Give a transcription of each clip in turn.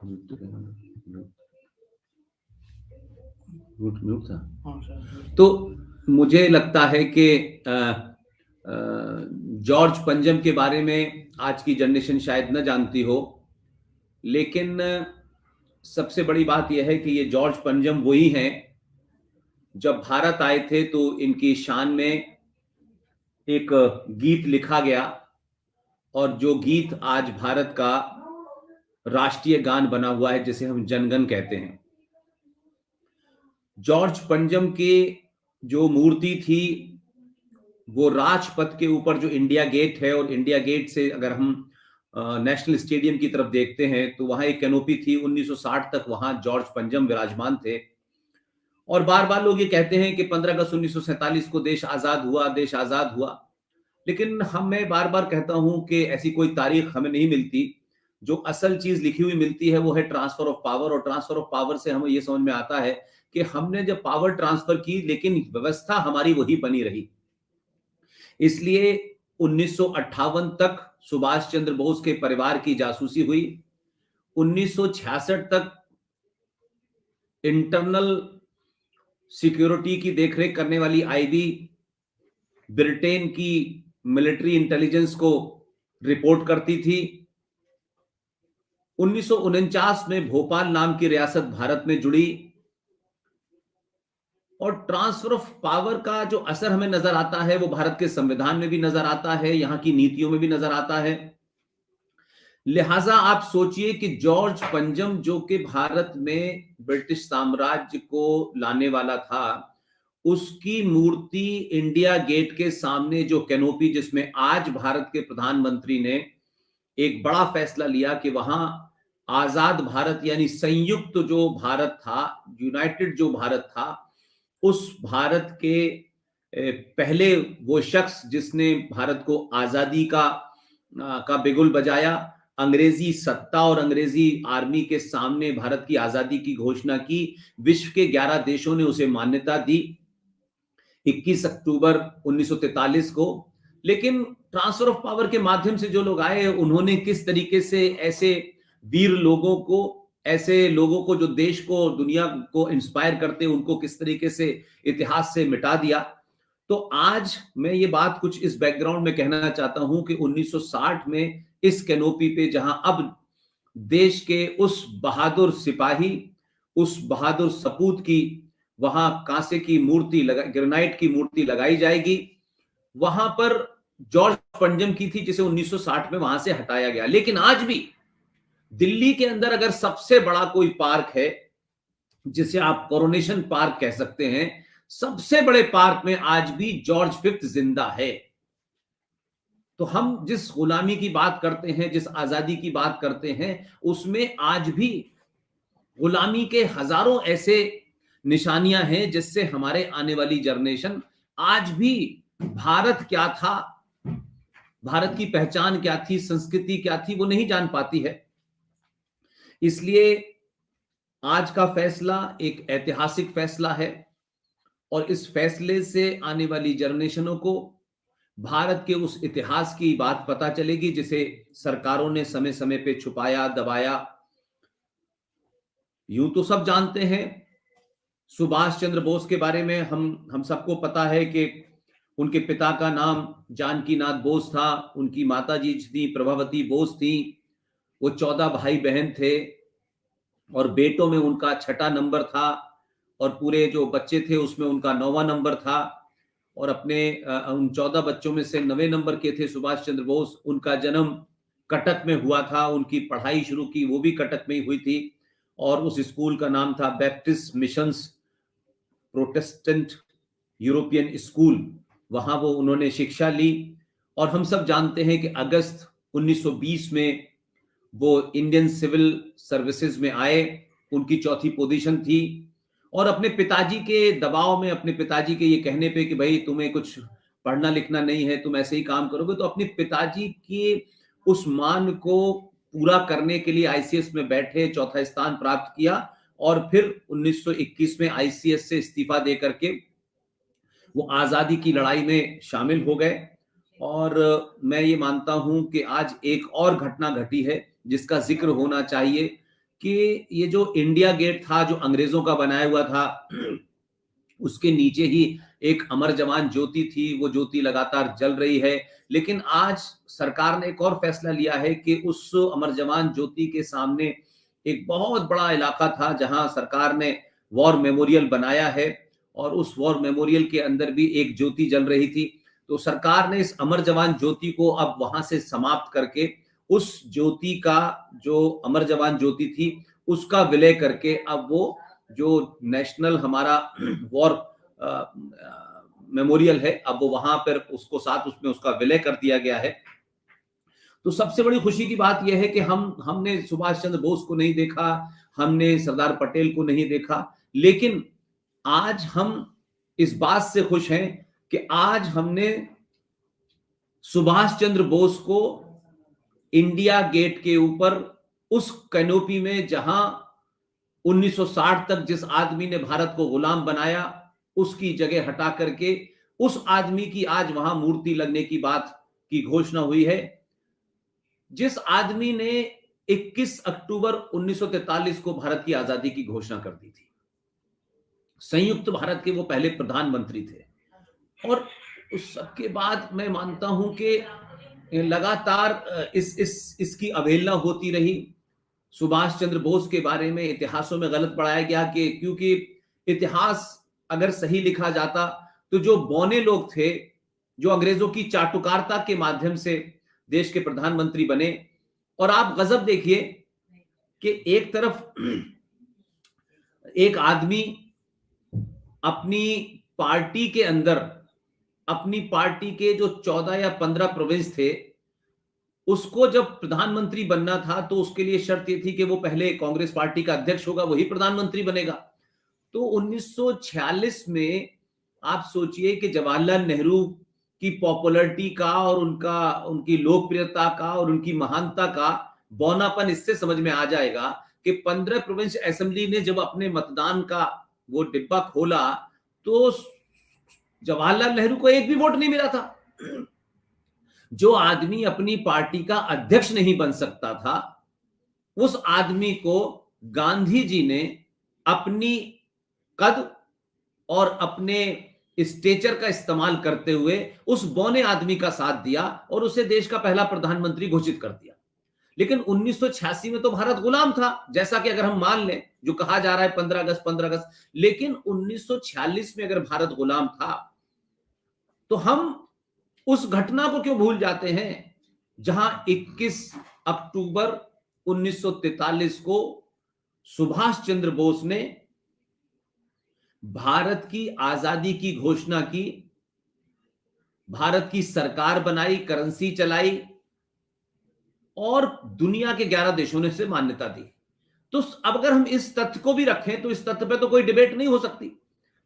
Mute था। तो मुझे लगता है कि जॉर्ज पंजम के बारे में आज की जनरेशन शायद न जानती हो, लेकिन सबसे बड़ी बात यह है कि ये जॉर्ज पंजम वही हैं जब भारत आए थे तो इनकी शान में एक गीत लिखा गया और जो गीत आज भारत का राष्ट्रीय गान बना हुआ है, जिसे हम जनगण कहते हैं। जॉर्ज पंजम की जो मूर्ति थी वो राजपथ के ऊपर जो इंडिया गेट है, और इंडिया गेट से अगर हम नेशनल स्टेडियम की तरफ देखते हैं तो वहां एक कैनोपी थी। 1960 तक वहां जॉर्ज पंजम विराजमान थे। और बार बार लोग ये कहते हैं कि 15 अगस्त 1947 को देश आजाद हुआ, देश आजाद हुआ, लेकिन मैं बार बार कहता हूं कि ऐसी कोई तारीख हमें नहीं मिलती। जो असल चीज लिखी हुई मिलती है वो है ट्रांसफर ऑफ पावर, और ट्रांसफर ऑफ पावर से हमें ये समझ में आता है कि हमने जब पावर ट्रांसफर की लेकिन व्यवस्था हमारी वही बनी रही। इसलिए 1958 तक सुभाष चंद्र बोस के परिवार की जासूसी हुई। 1966 तक इंटरनल सिक्योरिटी की देखरेख करने वाली आईबी ब्रिटेन की मिलिट्री इंटेलिजेंस को रिपोर्ट करती थी। 1949 में भोपाल नाम की रियासत भारत में जुड़ी। और ट्रांसफर ऑफ पावर का जो असर हमें नजर आता है वो भारत के संविधान में भी नजर आता है, यहां की नीतियों में भी नजर आता है। लिहाजा आप सोचिए कि जॉर्ज पंजम जो कि भारत में ब्रिटिश साम्राज्य को लाने वाला था, उसकी मूर्ति इंडिया गेट के सामने जो कैनोपी, जिसमें आज भारत के प्रधानमंत्री ने एक बड़ा फैसला लिया कि वहां आजाद भारत यानी संयुक्त जो भारत था, यूनाइटेड जो भारत था, उस भारत के पहले वो शख्स जिसने भारत को आजादी का बिगुल बजाया, अंग्रेजी सत्ता और अंग्रेजी आर्मी के सामने भारत की आजादी की घोषणा की। विश्व के 11 देशों ने उसे मान्यता दी 21 अक्टूबर 1943 को। लेकिन ट्रांसफर ऑफ पावर के माध्यम से जो लोग आए, उन्होंने किस तरीके से ऐसे वीर लोगों को, ऐसे लोगों को जो देश को, दुनिया को इंस्पायर करते, उनको किस तरीके से इतिहास से मिटा दिया। तो आज मैं ये बात कुछ इस बैकग्राउंड में कहना चाहता हूं कि 1960 में इस कैनोपी पे, जहां अब देश के उस बहादुर सिपाही, उस बहादुर सपूत की वहां कांसे की मूर्ति ग्रेनाइट की मूर्ति लगाई जाएगी, वहां पर जॉर्ज पंजम की थी, जिसे 1960 में वहां से हटाया गया। लेकिन आज भी दिल्ली के अंदर अगर सबसे बड़ा कोई पार्क है, जिसे आप कोरोनेशन पार्क कह सकते हैं, सबसे बड़े पार्क में आज भी जॉर्ज फिफ्थ जिंदा है। तो हम जिस गुलामी की बात करते हैं, जिस आजादी की बात करते हैं, उसमें आज भी गुलामी के हजारों ऐसे निशानियां हैं जिससे हमारे आने वाली जनरेशन आज भी भारत क्या था, भारत की पहचान क्या थी, संस्कृति क्या थी, वो नहीं जान पाती है। इसलिए आज का फैसला एक ऐतिहासिक फैसला है, और इस फैसले से आने वाली जनरेशनों को भारत के उस इतिहास की बात पता चलेगी जिसे सरकारों ने समय समय पे छुपाया, दबाया। यूं तो सब जानते हैं सुभाष चंद्र बोस के बारे में, हम सबको पता है कि उनके पिता का नाम जानकी नाथ बोस था, उनकी माता जी थी प्रभावती बोस थी। वो 14 भाई बहन थे और बेटों में उनका 6ठा नंबर था, और पूरे जो बच्चे थे उसमें उनका 9वां नंबर था। और अपने उन 14 बच्चों में से 9वें नंबर के थे सुभाष चंद्र बोस। उनका जन्म कटक में हुआ था, उनकी पढ़ाई शुरू की वो भी कटक में ही हुई थी, और उस स्कूल का नाम था Baptist missions Protestant European school. वहां वो उन्होंने शिक्षा ली। और हम सब जानते हैं कि अगस्त 1920 में वो इंडियन सिविल सर्विसेज में आए, उनकी चौथी पोजीशन थी। और अपने पिताजी के दबाव में, अपने पिताजी के ये कहने पे कि भाई तुम्हें कुछ पढ़ना लिखना नहीं है, तुम ऐसे ही काम करोगे, तो अपने पिताजी के उस मान को पूरा करने के लिए आईसीएस में बैठे, चौथा स्थान प्राप्त किया, और फिर 1921 में आईसीएस से इस्तीफा दे करके वो आजादी की लड़ाई में शामिल हो गए। और मैं ये मानता हूं कि आज एक और घटना घटी है जिसका जिक्र होना चाहिए कि ये जो इंडिया गेट था जो अंग्रेजों का बनाया हुआ था, उसके नीचे ही एक अमर जवान ज्योति थी, वो ज्योति लगातार जल रही है। लेकिन आज सरकार ने एक और फैसला लिया है कि उस अमर जवान ज्योति के सामने एक बहुत बड़ा इलाका था जहां सरकार ने वॉर मेमोरियल बनाया है, और उस वॉर मेमोरियल के अंदर भी एक ज्योति जल रही थी। तो सरकार ने इस अमर जवान ज्योति को अब वहां से समाप्त करके उस ज्योति का, जो अमर जवान ज्योति थी, उसका विलय करके अब वो जो नेशनल हमारा वॉर मेमोरियल है, अब वो वहां पर उसको साथ उसमें उसका विलय कर दिया गया है। तो सबसे बड़ी खुशी की बात यह है कि हमने सुभाष चंद्र बोस को नहीं देखा, हमने सरदार पटेल को नहीं देखा, लेकिन आज हम इस बात से खुश हैं कि आज हमने सुभाष चंद्र बोस को इंडिया गेट के ऊपर उस कैनोपी में, जहां 1960 तक जिस आदमी ने भारत को गुलाम बनाया, उसकी जगह हटा करके उस आदमी की आज वहां मूर्ति लगने की बात की घोषणा हुई है, जिस आदमी ने 21 अक्टूबर 1943 को भारत की आजादी की घोषणा कर दी थी। संयुक्त भारत के वो पहले प्रधानमंत्री थे। और उस सबके बाद मैं मानता हूं कि लगातार इसकी अवहेलना होती रही। सुभाष चंद्र बोस के बारे में इतिहासों में गलत पढ़ाया गया कि क्योंकि इतिहास अगर सही लिखा जाता तो जो बौने लोग थे, जो अंग्रेजों की चाटुकारिता के माध्यम से देश के प्रधानमंत्री बने, और आप गजब देखिए कि एक तरफ एक आदमी अपनी पार्टी के अंदर, अपनी पार्टी के जो 14 या 15 प्रोविंस थे, उसको जब प्रधानमंत्री बनना था तो उसके लिए शर्त ये थी कि वो पहले कांग्रेस पार्टी का अध्यक्ष होगा, वही प्रधानमंत्री बनेगा। तो 1946 में आप सोचिए कि जवाहरलाल नेहरू की पॉपुलैरिटी का और उनकी लोकप्रियता का और उनकी महानता का बौनापन इससे समझ में आ जाएगा कि 15 प्रोविंस असेंबली ने जब अपने मतदान का वो डिब्बा खोला तो जवाहरलाल नेहरू को एक भी वोट नहीं मिला था। जो आदमी अपनी पार्टी का अध्यक्ष नहीं बन सकता था, उस आदमी को गांधी जी ने अपनी कद और अपने स्टेचर का इस्तेमाल करते हुए उस बौने आदमी का साथ दिया और उसे देश का पहला प्रधानमंत्री घोषित कर दिया। लेकिन 1986 में तो भारत गुलाम था, जैसा कि अगर हम मान लें जो कहा जा रहा है 15 अगस्त, लेकिन 1946 में अगर भारत गुलाम था तो हम उस घटना को क्यों भूल जाते हैं जहां 21 अक्टूबर 1943 को सुभाष चंद्र बोस ने भारत की आजादी की घोषणा की, भारत की सरकार बनाई, करेंसी चलाई और दुनिया के 11 देशों ने इसे मान्यता दी। तो अब अगर हम इस तथ्य को भी रखें तो इस तथ्य पे तो कोई डिबेट नहीं हो सकती,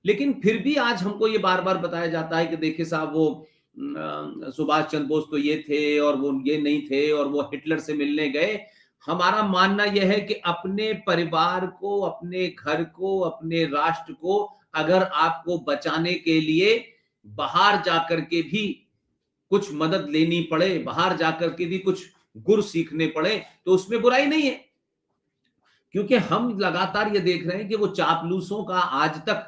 लेकिन फिर भी आज हमको ये बार बार बताया जाता है कि देखिए साहब, वो सुभाष चंद्र बोस तो ये थे और वो ये नहीं थे और वो हिटलर से मिलने गए। हमारा मानना यह है कि अपने परिवार को, अपने घर को, अपने राष्ट्र को अगर आपको बचाने के लिए बाहर जाकर के भी कुछ मदद लेनी पड़े, बाहर जाकर के भी कुछ गुर सीखने पड़े, तो उसमें बुराई नहीं है। क्योंकि हम लगातार ये देख रहे हैं कि वो चापलूसों का आज तक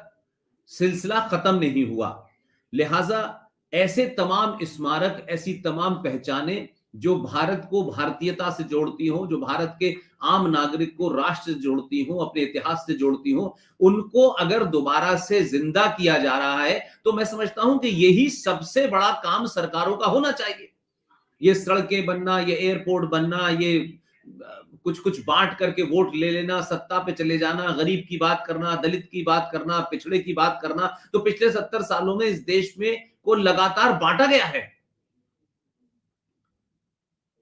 सिलसिला खत्म नहीं हुआ। लिहाजा ऐसे तमाम स्मारक, ऐसी तमाम पहचाने जो भारत को भारतीयता से जोड़ती हो, जो भारत के आम नागरिक को राष्ट्र से जोड़ती हो, अपने इतिहास से जोड़ती हो, उनको अगर दोबारा से जिंदा किया जा रहा है तो मैं समझता हूं कि यही सबसे बड़ा काम सरकारों का होना चाहिए। ये सड़कें बनना, ये एयरपोर्ट बनना, ये कुछ कुछ बांट करके वोट ले लेना, सत्ता पे चले जाना, गरीब की बात करना, दलित की बात करना, पिछड़े की बात करना, तो पिछले 70 सालों में इस देश में को लगातार बांटा गया है।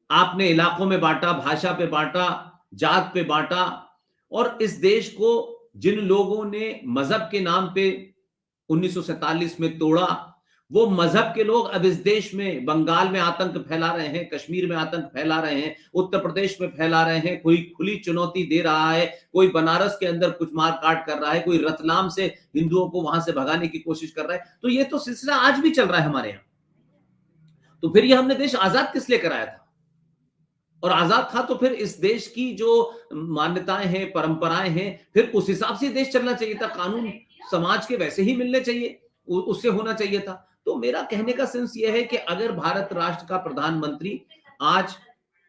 आपने इलाकों में बांटा, भाषा पे बांटा, जात पे बांटा, और इस देश को जिन लोगों ने मजहब के नाम पे 1947 में तोड़ा, वो मजहब के लोग अब इस देश में बंगाल में आतंक फैला रहे हैं, कश्मीर में आतंक फैला रहे हैं, उत्तर प्रदेश में फैला रहे हैं, कोई खुली चुनौती दे रहा है, कोई बनारस के अंदर कुछ मारकाट कर रहा है, कोई रतलाम से हिंदुओं को वहां से भगाने की कोशिश कर रहा है। तो ये तो सिलसिला आज भी चल रहा है हमारे यहां। तो फिर ये हमने देश आजाद किस लिए कराया था? और आजाद था तो फिर इस देश की जो मान्यताएं हैं, परंपराएं हैं, फिर उस हिसाब से देश चलना चाहिए था। कानून समाज के वैसे ही मिलने चाहिए, उससे होना चाहिए था। तो मेरा कहने का सेंस यह है कि अगर भारत राष्ट्र का प्रधानमंत्री आज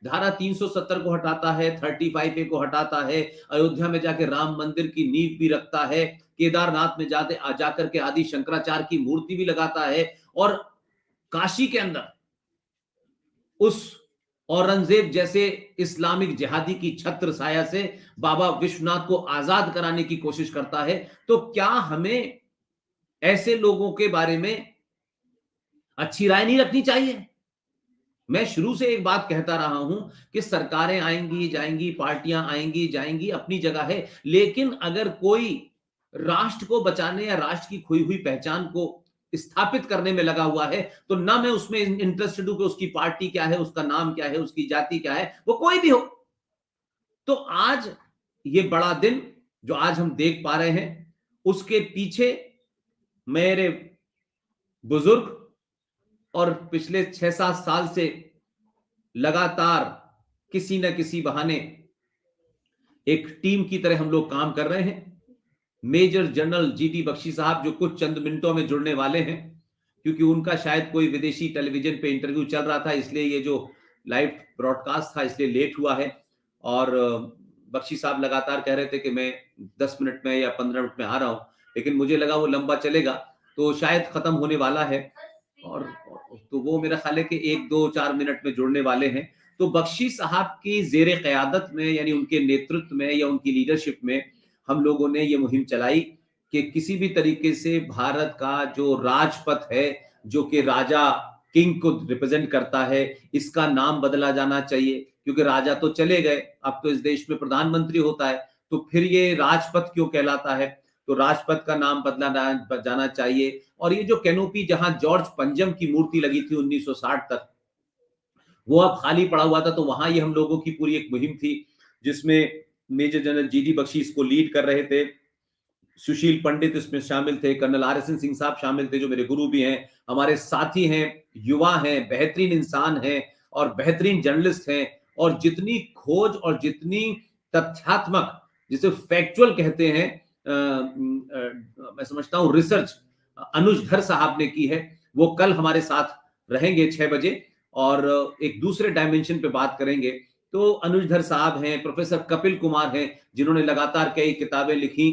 धारा 370 को हटाता है, 35A को हटाता है, अयोध्या में जाके राम मंदिर की नींव भी रखता है, केदारनाथ में जाकर के आदि शंकराचार्य की मूर्ति भी लगाता है, और काशी के अंदर उस औरंगजेब जैसे इस्लामिक जिहादी की छत्र छाया से बाबा विश्वनाथ को आजाद कराने की कोशिश करता है, तो क्या हमें ऐसे लोगों के बारे में अच्छी राय नहीं रखनी चाहिए? मैं शुरू से एक बात कहता रहा हूं कि सरकारें आएंगी जाएंगी, पार्टियां आएंगी जाएंगी, अपनी जगह है, लेकिन अगर कोई राष्ट्र को बचाने या राष्ट्र की खोई हुई पहचान को स्थापित करने में लगा हुआ है, तो ना मैं उसमें इंटरेस्टेड हूं कि उसकी पार्टी क्या है, उसका नाम क्या है, उसकी जाति क्या है, वो कोई भी हो। तो आज ये बड़ा दिन जो आज हम देख पा रहे हैं, उसके पीछे मेरे बुजुर्ग और पिछले 6-7 साल से लगातार किसी न किसी बहाने एक टीम की तरह हम लोग काम कर रहे हैं। मेजर जनरल जीटी बख्शी साहब जो कुछ चंद मिनटों में जुड़ने वाले हैं, क्योंकि उनका शायद कोई विदेशी टेलीविजन पे इंटरव्यू चल रहा था, इसलिए ये जो लाइव ब्रॉडकास्ट था इसलिए लेट हुआ है। और बख्शी साहब लगातार कह रहे थे कि मैं 10 मिनट में या 15 मिनट में आ रहा हूं, लेकिन मुझे लगा वो लंबा चलेगा, तो शायद खत्म होने वाला है। और तो वो मेरा ख्याल है कि 1-2-4 मिनट में जुड़ने वाले हैं। तो बख्शी साहब की जेर क़यादत में, यानी उनके नेतृत्व में या उनकी लीडरशिप में हम लोगों ने ये मुहिम चलाई कि किसी भी तरीके से भारत का जो राजपथ है, जो कि राजा किंग को रिप्रेजेंट करता है, इसका नाम बदला जाना चाहिए, क्योंकि राजा तो चले गए, अब तो इस देश में प्रधानमंत्री होता है, तो फिर ये राजपथ क्यों कहलाता है? तो राजपथ का नाम बदला जाना चाहिए। और ये जो कैनोपी जहां जॉर्ज पंजम की मूर्ति लगी थी 1960 तक, वो अब खाली पड़ा हुआ था, तो वहां ये हम लोगों की पूरी एक मुहिम थी, जिसमें मेजर जनरल जीडी बख्शी इसको लीड कर रहे थे। सुशील पंडित इसमें शामिल थे, कर्नल RSN सिंह साहब शामिल थे जो मेरे गुरु भी हैं, हमारे साथी हैं, युवा हैं, बेहतरीन इंसान हैं और बेहतरीन जर्नलिस्ट हैं। और जितनी खोज और जितनी तथ्यात्मक, जिसे फैक्चुअल कहते हैं, मैं समझता हूं रिसर्च अनुज धर साहब ने की है, वो कल हमारे साथ रहेंगे 6 बजे और एक दूसरे डायमेंशन पे बात करेंगे। तो अनुज धर साहब हैं, प्रोफेसर कपिल कुमार हैं, जिन्होंने लगातार कई किताबें लिखी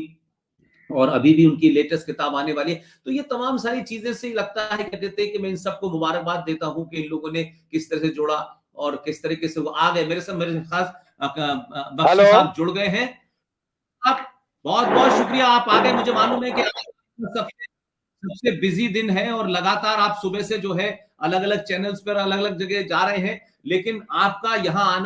और अभी भी उनकी लेटेस्ट किताब आने वाली है। तो ये तमाम सारी चीजें से लगता है, क्या कहते हैं कि मैं इन सबको मुबारकबाद देता हूं कि इन लोगों ने किस तरह से जोड़ा और किस तरीके से वो आ गए। मेरे साथ मेरे खास बख्शी हेलो। साहब जुड़ गए हैं। आप बहुत बहुत शुक्रिया, आप आ गए। मुझे मालूम है कि सबसे सबसे बिजी दिन है और लगातार आप सुबह से जो है अलग अलग चैनल्स पर अलग अलग जगह जा रहे हैं, लेकिन आपका यहाँ आना